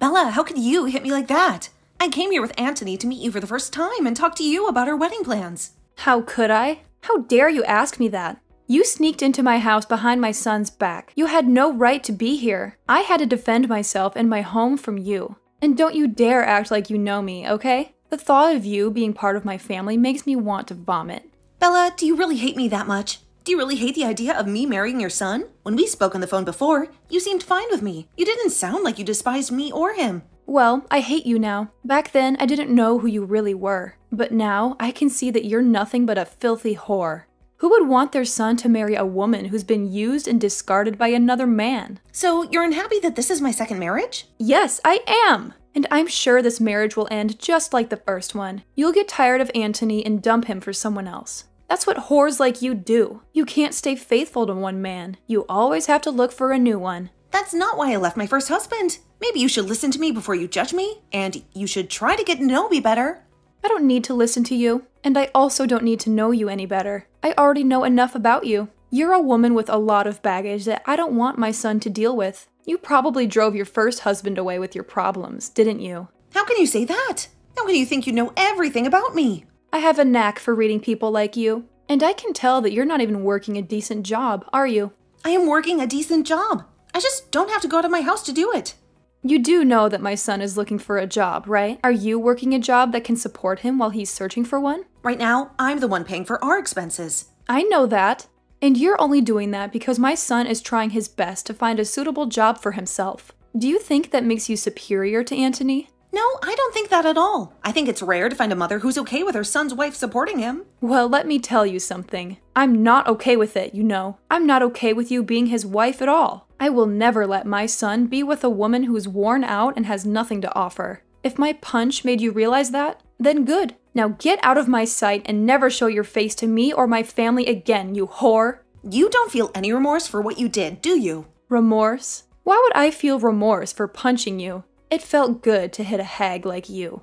Bella, how could you hit me like that? I came here with Anthony to meet you for the first time and talk to you about our wedding plans. How could I? How dare you ask me that? You sneaked into my house behind my son's back. You had no right to be here. I had to defend myself and my home from you. And don't you dare act like you know me, okay? The thought of you being part of my family makes me want to vomit. Bella, do you really hate me that much? Do you really hate the idea of me marrying your son? When we spoke on the phone before, you seemed fine with me. You didn't sound like you despised me or him. Well, I hate you now. Back then, I didn't know who you really were. But now, I can see that you're nothing but a filthy whore. Who would want their son to marry a woman who's been used and discarded by another man? So, you're unhappy that this is my second marriage? Yes, I am! And I'm sure this marriage will end just like the first one. You'll get tired of Anthony and dump him for someone else. That's what whores like you do. You can't stay faithful to one man. You always have to look for a new one. That's not why I left my first husband. Maybe you should listen to me before you judge me, and you should try to get to know me better. I don't need to listen to you, and I also don't need to know you any better. I already know enough about you. You're a woman with a lot of baggage that I don't want my son to deal with. You probably drove your first husband away with your problems, didn't you? How can you say that? How can you think you know everything about me? I have a knack for reading people like you, and I can tell that you're not even working a decent job, are you? I am working a decent job. I just don't have to go out of my house to do it. You do know that my son is looking for a job, right? Are you working a job that can support him while he's searching for one? Right now, I'm the one paying for our expenses. I know that. And you're only doing that because my son is trying his best to find a suitable job for himself. Do you think that makes you superior to Anthony? No, I don't think that at all. I think it's rare to find a mother who's okay with her son's wife supporting him. Well, let me tell you something. I'm not okay with it, you know. I'm not okay with you being his wife at all. I will never let my son be with a woman who's worn out and has nothing to offer. If my punch made you realize that, then good. Now get out of my sight and never show your face to me or my family again, you whore. You don't feel any remorse for what you did, do you? Remorse? Why would I feel remorse for punching you? It felt good to hit a hag like you.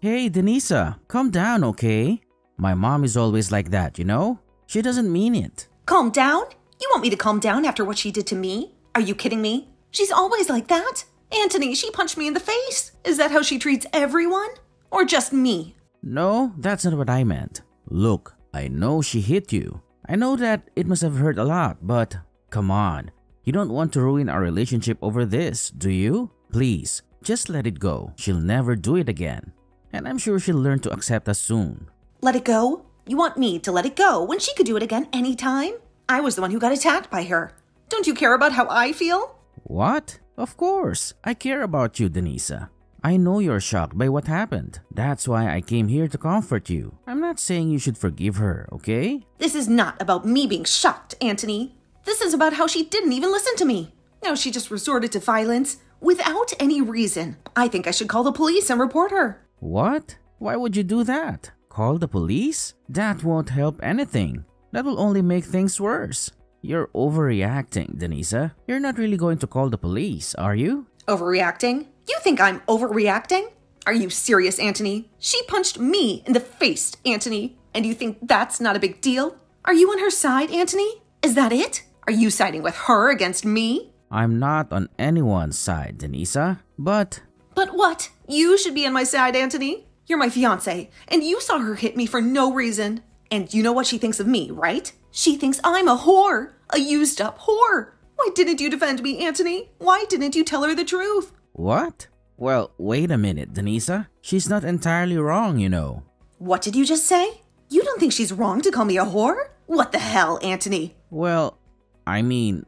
Hey, Denisa, calm down, okay? My mom is always like that, you know? She doesn't mean it. Calm down? You want me to calm down after what she did to me? Are you kidding me? She's always like that. Anthony, she punched me in the face. Is that how she treats everyone? Or just me? No, that's not what I meant. Look, I know she hit you. I know that it must have hurt a lot, but come on. You don't want to ruin our relationship over this, do you? Please, just let it go. She'll never do it again. And I'm sure she'll learn to accept us soon. Let it go? You want me to let it go when she could do it again anytime? I was the one who got attacked by her. Don't you care about how I feel? What? Of course. I care about you, Denisa. I know you're shocked by what happened. That's why I came here to comfort you. I'm not saying you should forgive her, okay? This is not about me being shocked, Anthony. This is about how she didn't even listen to me. Now she just resorted to violence without any reason. I think I should call the police and report her. What? Why would you do that? Call the police? That won't help anything. That will only make things worse. You're overreacting, Denisa. You're not really going to call the police, are you? Overreacting? You think I'm overreacting? Are you serious, Anthony? She punched me in the face, Anthony. And you think that's not a big deal? Are you on her side, Anthony? Is that it? Are you siding with her against me? I'm not on anyone's side, Denisa, but... But what? You should be on my side, Anthony. You're my fiancé, and you saw her hit me for no reason. And you know what she thinks of me, right? She thinks I'm a whore, a used-up whore. Why didn't you defend me, Anthony? Why didn't you tell her the truth? What? Well, wait a minute, Denisa. She's not entirely wrong, you know. What did you just say? You don't think she's wrong to call me a whore? What the hell, Anthony? Well, I mean,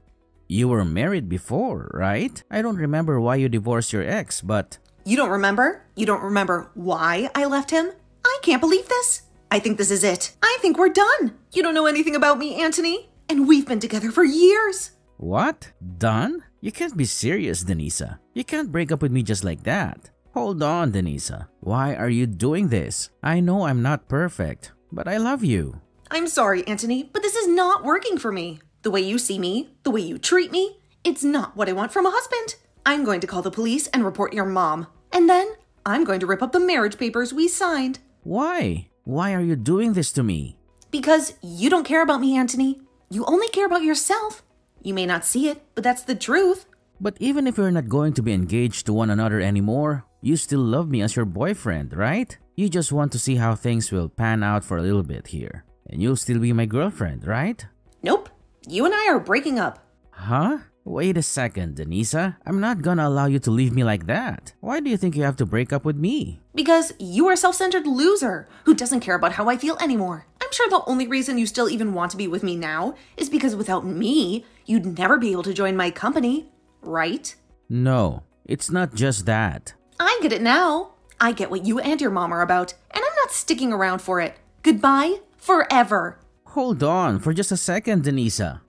you were married before, right? I don't remember why you divorced your ex, but... You don't remember? You don't remember why I left him? I can't believe this. I think this is it. I think we're done. You don't know anything about me, Anthony. And we've been together for years. What? Done? You can't be serious, Denisa. You can't break up with me just like that. Hold on, Denisa. Why are you doing this? I know I'm not perfect, but I love you. I'm sorry, Anthony, but this is not working for me. The way you see me, the way you treat me, it's not what I want from a husband. I'm going to call the police and report your mom. And then I'm going to rip up the marriage papers we signed. Why? Why are you doing this to me? Because you don't care about me, Anthony. You only care about yourself. You may not see it, but that's the truth. But even if we're not going to be engaged to one another anymore, you still love me as your boyfriend, right? You just want to see how things will pan out for a little bit here. And you'll still be my girlfriend, right? Nope. You and I are breaking up. Huh? Wait a second, Denisa. I'm not gonna allow you to leave me like that. Why do you think you have to break up with me? Because you are a self-centered loser who doesn't care about how I feel anymore. I'm sure the only reason you still even want to be with me now is because without me, you'd never be able to join my company, right? No, it's not just that. I get it now. I get what you and your mom are about, and I'm not sticking around for it. Goodbye, forever. Hold on for just a second, Denisa.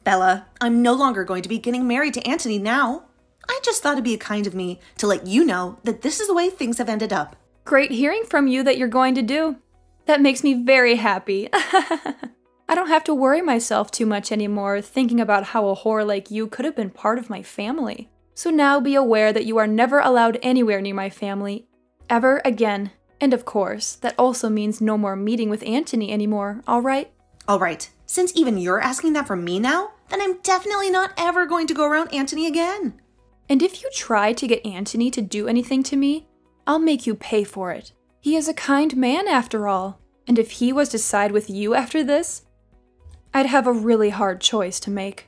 Bella, I'm no longer going to be getting married to Anthony now. I just thought it'd be kind of me to let you know that this is the way things have ended up. Great hearing from you that you're going to do. That makes me very happy. I don't have to worry myself too much anymore thinking about how a whore like you could have been part of my family. So now be aware that you are never allowed anywhere near my family, ever again. And of course, that also means no more meeting with Anthony anymore, alright? Alright, since even you're asking that from me now, then I'm definitely not ever going to go around Anthony again. And if you try to get Anthony to do anything to me, I'll make you pay for it. He is a kind man after all, and if he was to side with you after this, I'd have a really hard choice to make.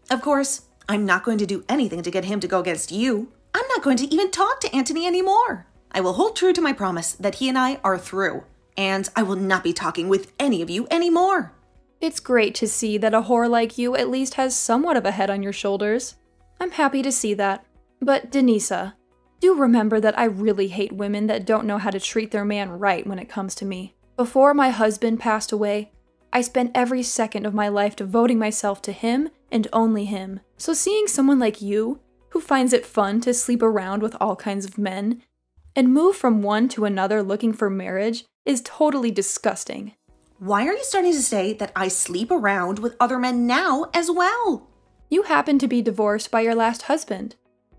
Of course, I'm not going to do anything to get him to go against you. I'm not going to even talk to Anthony anymore. I will hold true to my promise that he and I are through, and I will not be talking with any of you anymore. It's great to see that a whore like you at least has somewhat of a head on your shoulders. I'm happy to see that. But Denisa, do remember that I really hate women that don't know how to treat their man right when it comes to me. Before my husband passed away, I spent every second of my life devoting myself to him and only him. So seeing someone like you, who finds it fun to sleep around with all kinds of men, and move from one to another looking for marriage, is totally disgusting. Why are you starting to say that I sleep around with other men now as well? You happen to be divorced by your last husband.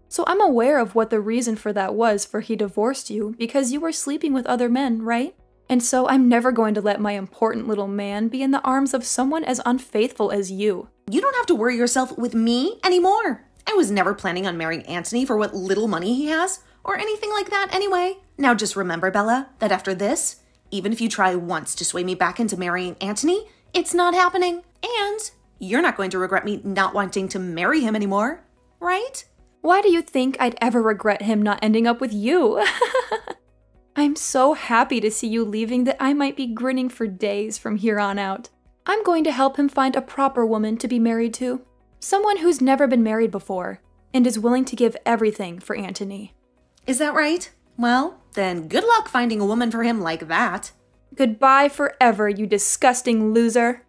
So I'm aware of what the reason for that was for he divorced you because you were sleeping with other men, right? And so I'm never going to let my important little man be in the arms of someone as unfaithful as you. You don't have to worry yourself with me anymore. I was never planning on marrying Anthony for what little money he has, or anything like that anyway. Now just remember, Bella, that after this, even if you try once to sway me back into marrying Anthony, it's not happening. And you're not going to regret me not wanting to marry him anymore, right? Why do you think I'd ever regret him not ending up with you? I'm so happy to see you leaving that I might be grinning for days from here on out. I'm going to help him find a proper woman to be married to. Someone who's never been married before, and is willing to give everything for Anthony. Is that right? Well, then good luck finding a woman for him like that. Goodbye forever, you disgusting loser.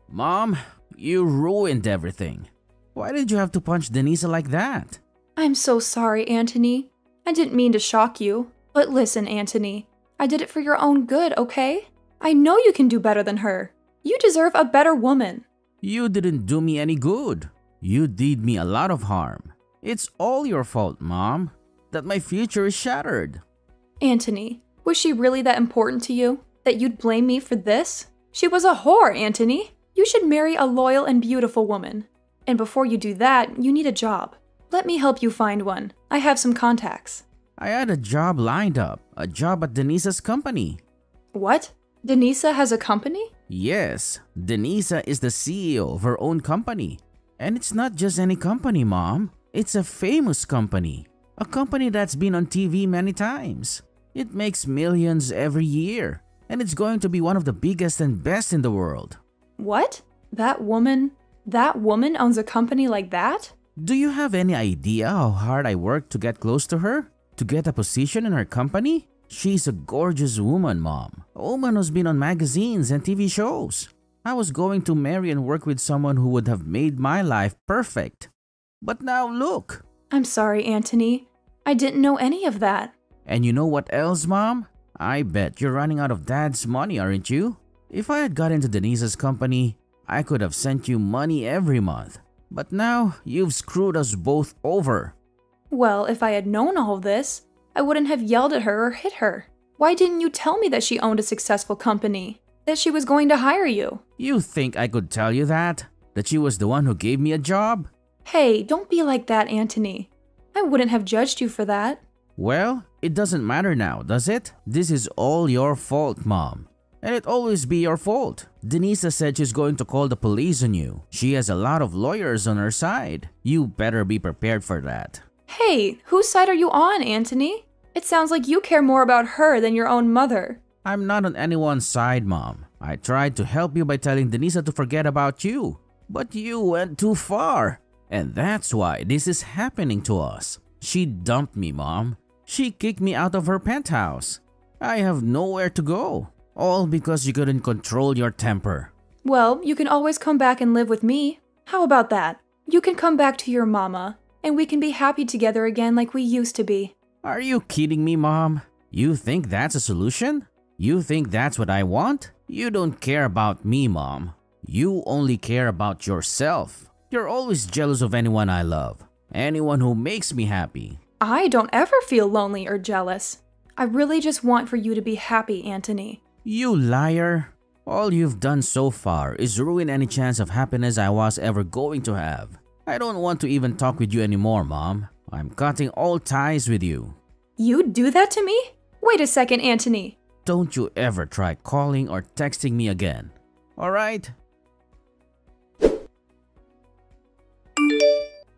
Mom, you ruined everything. Why did you have to punch Denisa like that? I'm so sorry, Anthony. I didn't mean to shock you. But listen, Anthony, I did it for your own good, okay? I know you can do better than her. You deserve a better woman. You didn't do me any good. You did me a lot of harm. It's all your fault, Mom, that my future is shattered. Anthony, was she really that important to you? That you'd blame me for this? She was a whore, Anthony. You should marry a loyal and beautiful woman. And before you do that, you need a job. Let me help you find one. I have some contacts. I had a job lined up, a job at Denisa's company. What? Denisa has a company? Yes, Denisa is the CEO of her own company. And it's not just any company, Mom. It's a famous company. A company that's been on TV many times. It makes millions every year. And it's going to be one of the biggest and best in the world. What? That woman owns a company like that? Do you have any idea how hard I worked to get close to her? To get a position in her company? She's a gorgeous woman, Mom. A woman who's been on magazines and TV shows. I was going to marry and work with someone who would have made my life perfect. But now look. I'm sorry, Anthony. I didn't know any of that. And you know what else, Mom? I bet you're running out of Dad's money, aren't you? If I had got into Denisa's company, I could have sent you money every month. But now, you've screwed us both over. Well, if I had known all this, I wouldn't have yelled at her or hit her. Why didn't you tell me that she owned a successful company? That she was going to hire you? You think I could tell you that? That she was the one who gave me a job? Hey, don't be like that, Anthony. I wouldn't have judged you for that. Well, it doesn't matter now, does it? This is all your fault, Mom. And it'll always be your fault. Denisa said she's going to call the police on you. She has a lot of lawyers on her side. You better be prepared for that. Hey, whose side are you on, Anthony? It sounds like you care more about her than your own mother. I'm not on anyone's side, Mom. I tried to help you by telling Denisa to forget about you. But you went too far. And that's why this is happening to us. She dumped me, Mom. She kicked me out of her penthouse. I have nowhere to go. All because you couldn't control your temper. Well, you can always come back and live with me. How about that? You can come back to your mama, and we can be happy together again like we used to be. Are you kidding me, Mom? You think that's a solution? You think that's what I want? You don't care about me, Mom. You only care about yourself. You're always jealous of anyone I love. Anyone who makes me happy. I don't ever feel lonely or jealous. I really just want for you to be happy, Anthony. You liar. All you've done so far is ruin any chance of happiness I was ever going to have. I don't want to even talk with you anymore, Mom. I'm cutting all ties with you. You'd do that to me? Wait a second, Anthony. Don't you ever try calling or texting me again. Alright?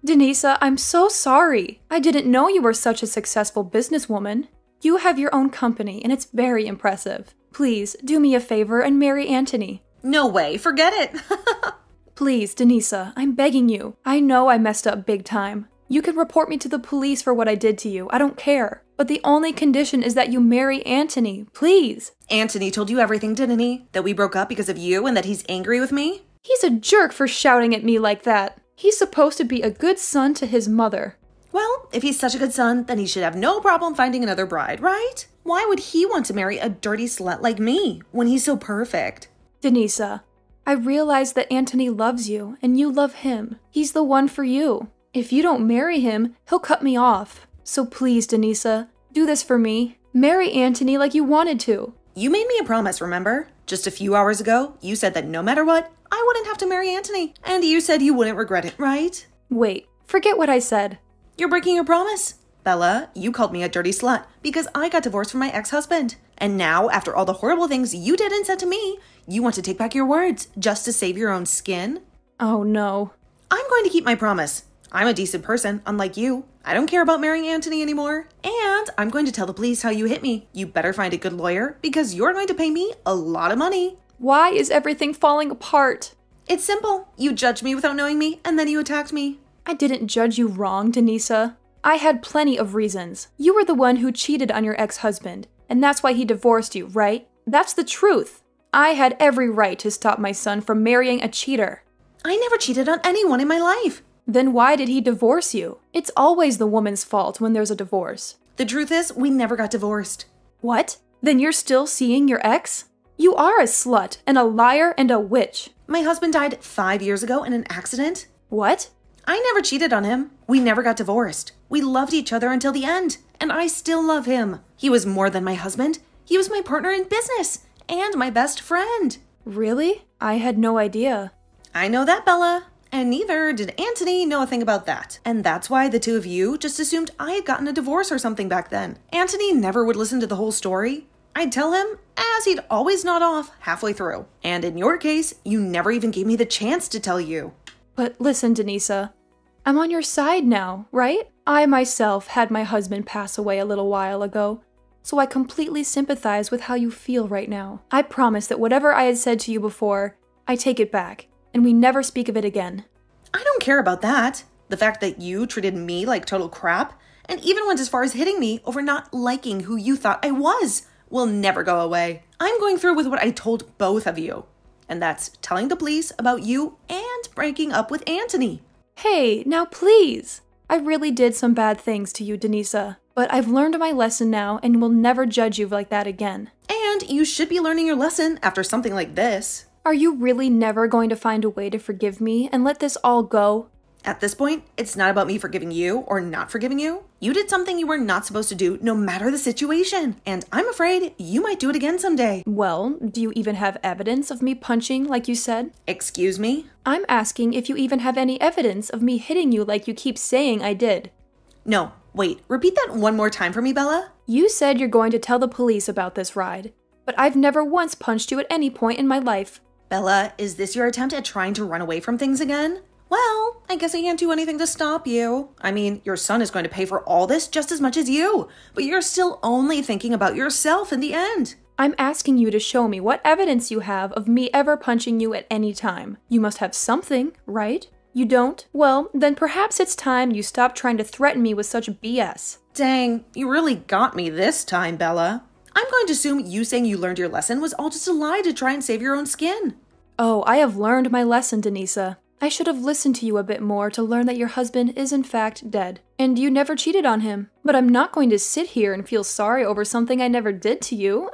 Denisa, I'm so sorry. I didn't know you were such a successful businesswoman. You have your own company, and it's very impressive. Please, do me a favor and marry Anthony. No way, forget it. Please, Denisa, I'm begging you. I know I messed up big time. You can report me to the police for what I did to you. I don't care. But the only condition is that you marry Anthony, please. Anthony told you everything, didn't he? That we broke up because of you and that he's angry with me? He's a jerk for shouting at me like that. He's supposed to be a good son to his mother. Well, if he's such a good son, then he should have no problem finding another bride, right? Why would he want to marry a dirty slut like me when he's so perfect? Denisa, I realize that Anthony loves you and you love him. He's the one for you. If you don't marry him, he'll cut me off. So please, Denisa, do this for me. Marry Anthony like you wanted to. You made me a promise, remember? Just a few hours ago, you said that no matter what, I wouldn't have to marry Anthony. And you said you wouldn't regret it, right? Wait, forget what I said. You're breaking your promise. Bella, you called me a dirty slut because I got divorced from my ex-husband. And now, after all the horrible things you did and said to me, you want to take back your words just to save your own skin? Oh no. I'm going to keep my promise. I'm a decent person, unlike you. I don't care about marrying Anthony anymore. And I'm going to tell the police how you hit me. You better find a good lawyer because you're going to pay me a lot of money. Why is everything falling apart? It's simple. You judged me without knowing me, and then you attacked me. I didn't judge you wrong, Denisa. I had plenty of reasons. You were the one who cheated on your ex-husband, and that's why he divorced you, right? That's the truth. I had every right to stop my son from marrying a cheater. I never cheated on anyone in my life. Then why did he divorce you? It's always the woman's fault when there's a divorce. The truth is, we never got divorced. What? Then you're still seeing your ex? You are a slut and a liar and a witch. My husband died 5 years ago in an accident. What? I never cheated on him. We never got divorced. We loved each other until the end, and I still love him. He was more than my husband. He was my partner in business and my best friend. Really? I had no idea. I know that, Bella. And neither did Anthony know a thing about that. And that's why the two of you just assumed I had gotten a divorce or something back then. Anthony never would listen to the whole story. I'd tell him, as he'd always nod off halfway through. And in your case, you never even gave me the chance to tell you. But listen, Denisa, I'm on your side now, right? I myself had my husband pass away a little while ago, so I completely sympathize with how you feel right now. I promise that whatever I had said to you before, I take it back, and we never speak of it again. I don't care about that. The fact that you treated me like total crap, and even went as far as hitting me over not liking who you thought I was, will never go away. I'm going through with what I told both of you. And that's telling the police about you and breaking up with Anthony. Hey, now please! I really did some bad things to you, Denisa, but I've learned my lesson now and will never judge you like that again. And you should be learning your lesson after something like this. Are you really never going to find a way to forgive me and let this all go? At this point, it's not about me forgiving you or not forgiving you. You did something you were not supposed to do no matter the situation, and I'm afraid you might do it again someday. Well, do you even have evidence of me punching like you said? Excuse me? I'm asking if you even have any evidence of me hitting you like you keep saying I did. No, wait, repeat that one more time for me, Bella. You said you're going to tell the police about this ride, but I've never once punched you at any point in my life. Bella, is this your attempt at trying to run away from things again? Well, I guess I can't do anything to stop you. I mean, your son is going to pay for all this just as much as you, but you're still only thinking about yourself in the end. I'm asking you to show me what evidence you have of me ever punching you at any time. You must have something, right? You don't? Well, then perhaps it's time you stop trying to threaten me with such BS. Dang, you really got me this time, Bella. I'm going to assume you saying you learned your lesson was all just a lie to try and save your own skin. Oh, I have learned my lesson, Denisa. I should have listened to you a bit more to learn that your husband is in fact dead, and you never cheated on him. But I'm not going to sit here and feel sorry over something I never did to you.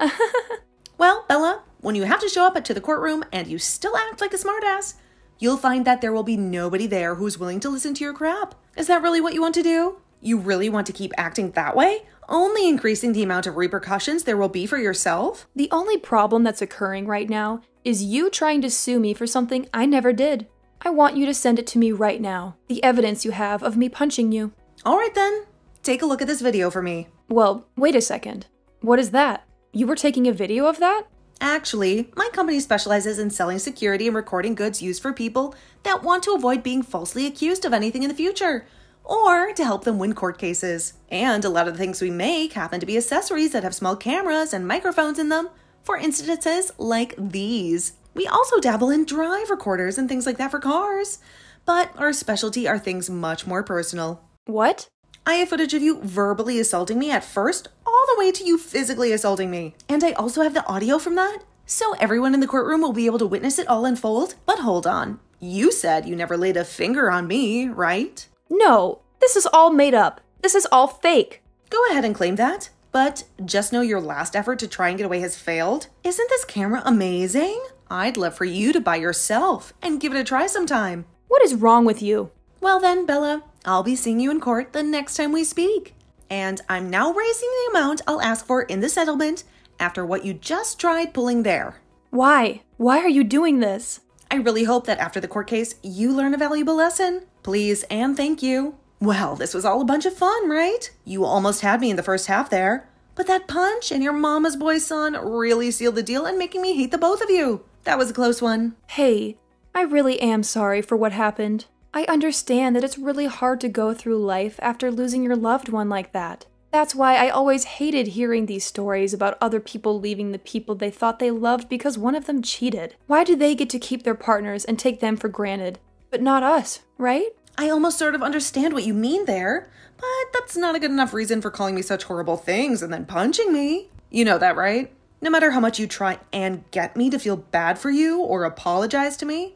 Well, Bella, when you have to show up to the courtroom and you still act like a smartass, you'll find that there will be nobody there who's willing to listen to your crap. Is that really what you want to do? You really want to keep acting that way? Only increasing the amount of repercussions there will be for yourself? The only problem that's occurring right now is you trying to sue me for something I never did. I want you to send it to me right now, the evidence you have of me punching you. All right then, take a look at this video for me. Well, wait a second. What is that? You were taking a video of that? Actually, my company specializes in selling security and recording goods used for people that want to avoid being falsely accused of anything in the future, or to help them win court cases. And a lot of the things we make happen to be accessories that have small cameras and microphones in them for instances like these. We also dabble in drive recorders and things like that for cars, but our specialty are things much more personal. What? I have footage of you verbally assaulting me at first, all the way to you physically assaulting me. And I also have the audio from that, so everyone in the courtroom will be able to witness it all unfold. But hold on, you said you never laid a finger on me, right? No, this is all made up. This is all fake. Go ahead and claim that, but just know your last effort to try and get away has failed. Isn't this camera amazing? I'd love for you to buy yourself and give it a try sometime. What is wrong with you? Well then, Bella, I'll be seeing you in court the next time we speak. And I'm now raising the amount I'll ask for in the settlement after what you just tried pulling there. Why? Why are you doing this? I really hope that after the court case, you learn a valuable lesson. Please and thank you. Well, this was all a bunch of fun, right? You almost had me in the first half there. But that punch and your mama's boy son really sealed the deal and making me hate the both of you. That was a close one. Hey, I really am sorry for what happened. I understand that it's really hard to go through life after losing your loved one like that. That's why I always hated hearing these stories about other people leaving the people they thought they loved because one of them cheated. Why do they get to keep their partners and take them for granted, but not us, right? I almost sort of understand what you mean there, but that's not a good enough reason for calling me such horrible things and then punching me. You know that, right? No matter how much you try and get me to feel bad for you or apologize to me,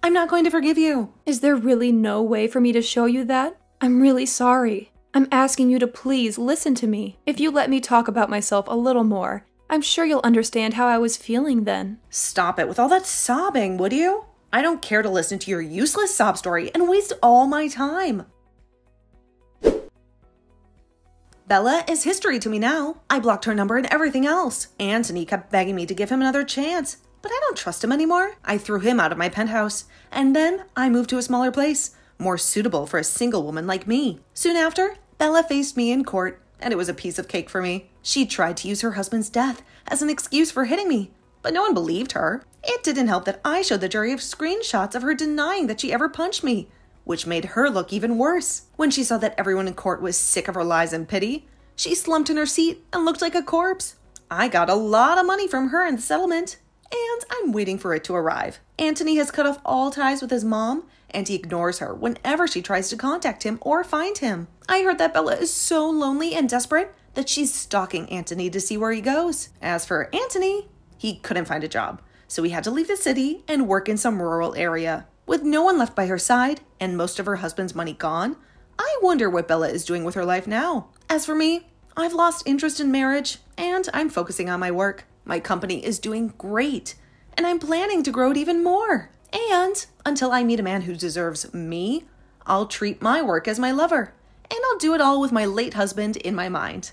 I'm not going to forgive you. Is there really no way for me to show you that? I'm really sorry. I'm asking you to please listen to me. If you let me talk about myself a little more, I'm sure you'll understand how I was feeling then. Stop it with all that sobbing, would you? I don't care to listen to your useless sob story and waste all my time. Bella is history to me now. I blocked her number and everything else. Anthony kept begging me to give him another chance, but I don't trust him anymore. I threw him out of my penthouse, and then I moved to a smaller place, more suitable for a single woman like me. Soon after, Bella faced me in court, and it was a piece of cake for me. She tried to use her husband's death as an excuse for hitting me, but no one believed her. It didn't help that I showed the jury screenshots of her denying that she ever punched me, which made her look even worse. When she saw that everyone in court was sick of her lies and pity, she slumped in her seat and looked like a corpse. I got a lot of money from her in the settlement, and I'm waiting for it to arrive. Anthony has cut off all ties with his mom, and he ignores her whenever she tries to contact him or find him. I heard that Bella is so lonely and desperate that she's stalking Anthony to see where he goes. As for Anthony, he couldn't find a job, so he had to leave the city and work in some rural area. With no one left by her side and most of her husband's money gone, I wonder what Bella is doing with her life now. As for me, I've lost interest in marriage and I'm focusing on my work. My company is doing great and I'm planning to grow it even more. And until I meet a man who deserves me, I'll treat my work as my lover, and I'll do it all with my late husband in my mind.